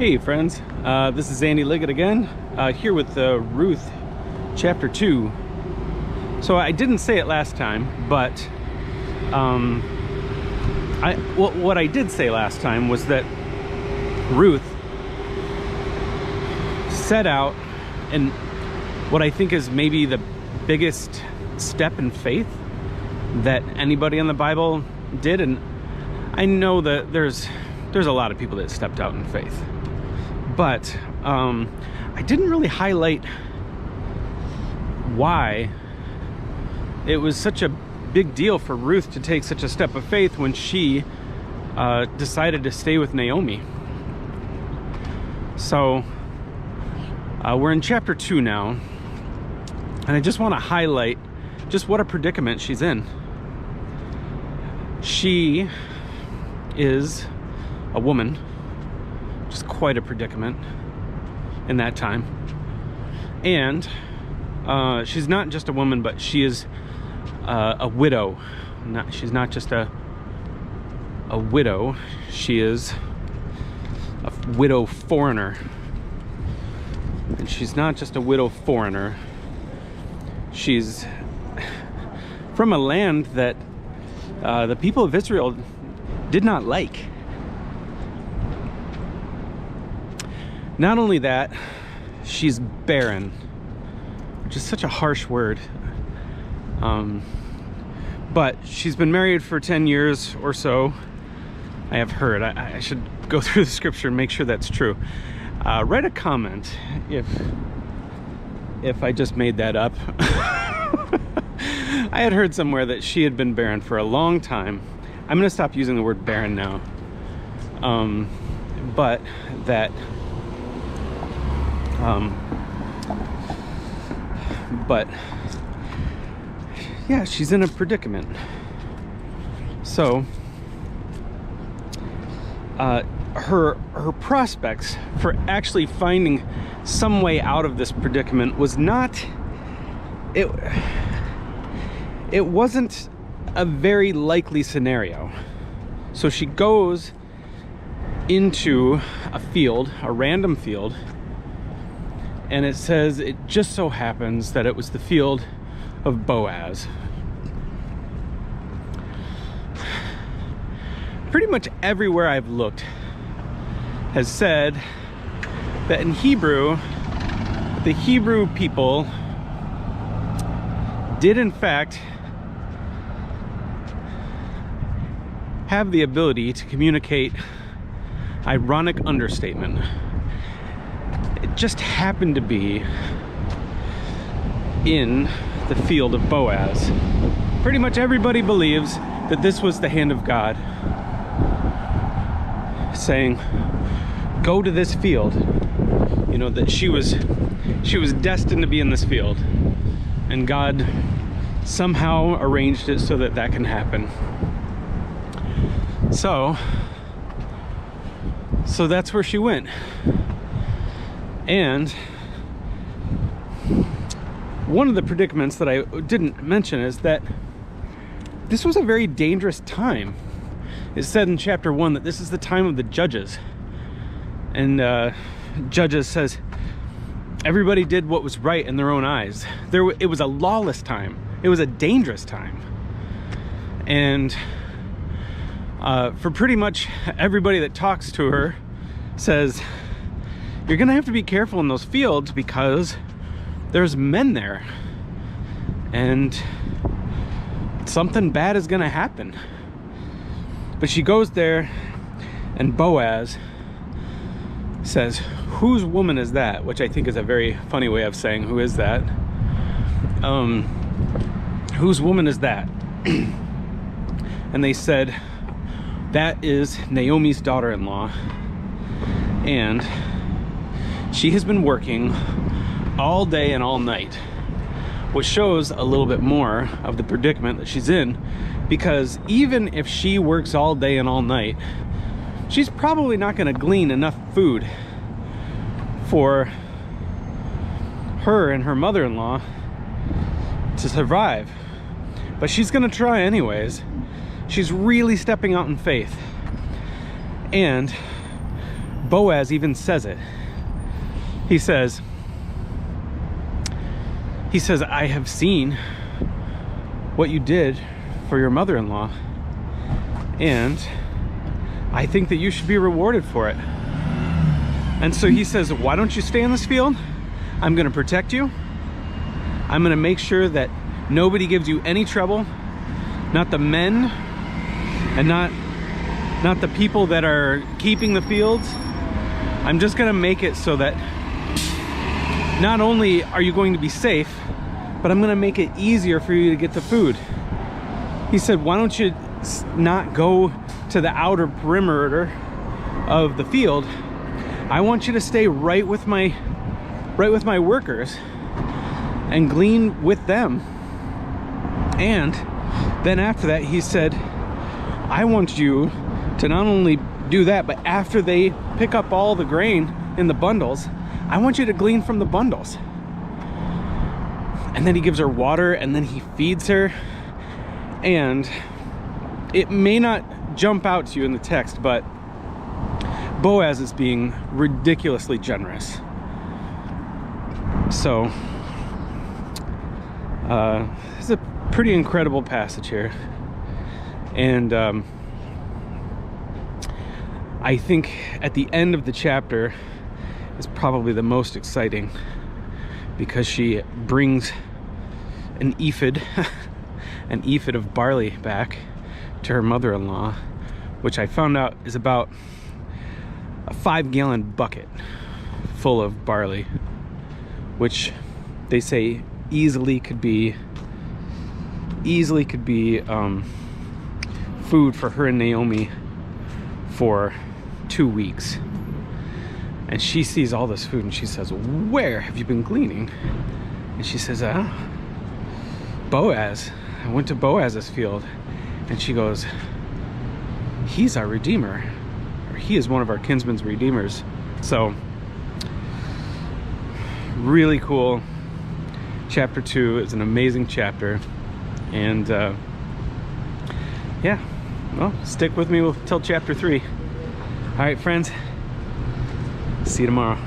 Hey friends, this is Andy Liggett again, here with Ruth chapter 2. So I didn't say it last time, but what I did say last time was that Ruth set out and what I think is maybe the biggest step in faith that anybody in the Bible did. And I know that there's a lot of people that stepped out in faith, but I didn't really highlight why it was such a big deal for Ruth to take such a step of faith when she decided to stay with Naomi. So we're in chapter 2 now, and I just want to highlight just what a predicament she's in. She is a woman, just quite a predicament in that time. And she's not just a woman, but she is a widow. She's not just a widow, she is a widow foreigner. And she's not just a widow foreigner, she's from a land that the people of Israel did not like. Not only that, she's barren, which is such a harsh word. But she's been married for 10 years or so. I have heard. I should go through the scripture and make sure that's true. Write a comment if I just made that up. I had heard somewhere that she had been barren for a long time. I'm going to stop using the word barren now. But that but yeah, she's in a predicament. So her prospects for actually finding some way out of this predicament was not, it wasn't a very likely scenario. So she goes into a field, a random field, and it says it just so happens that it was the field of Boaz. Pretty much everywhere I've looked has said that in Hebrew, the Hebrew people did in fact have the ability to communicate ironic understatement. It just happened to be in the field of Boaz. Pretty much everybody believes that this was the hand of God saying, go to this field. You know, that she was destined to be in this field, and God somehow arranged it so that that can happen. So that's where she went. And one of the predicaments that I didn't mention is that this was a very dangerous time. It said in chapter 1 that this is the time of the judges. And Judges says everybody did what was right in their own eyes. It was a lawless time. It was a dangerous time. And for pretty much everybody that talks to her says, you're gonna have to be careful in those fields because there's men there and something bad is gonna happen. But she goes there, and Boaz says, whose woman is that? Which I think is a very funny way of saying, who is that? Whose woman is that? And they said, that is Naomi's daughter-in-law, and she has been working all day and all night, which shows a little bit more of the predicament that she's in, because even if she works all day and all night, she's probably not going to glean enough food for her and her mother-in-law to survive. But she's going to try anyways. She's really stepping out in faith. And Boaz even says it. He says, I have seen what you did for your mother-in-law, and I think that you should be rewarded for it. And so he says, why don't you stay in this field? I'm going to protect you. I'm going to make sure that nobody gives you any trouble, not the men and not the people that are keeping the fields. I'm just going to make it so that not only are you going to be safe, but I'm going to make it easier for you to get the food. He said, why don't you not go to the outer perimeter of the field? I want you to stay right with my workers and glean with them. And then after that, he said, I want you to not only do that, but after they pick up all the grain in the bundles, I want you to glean from the bundles. And then he gives her water, and then he feeds her. And it may not jump out to you in the text, but Boaz is being ridiculously generous. So it's a pretty incredible passage here, and I think at the end of the chapter is probably the most exciting, because she brings an ephod an ephod of barley back to her mother-in-law, which I found out is about a 5-gallon bucket full of barley, which they say easily could be food for her and Naomi for 2 weeks. And she sees all this food and she says, where have you been gleaning? And she says, Boaz. I went to Boaz's field. And she goes, he's our redeemer, or he is one of our kinsman's redeemers. So really cool. Chapter 2 is an amazing chapter, and yeah, well, stick with me till chapter 3. All right, friends, see you tomorrow.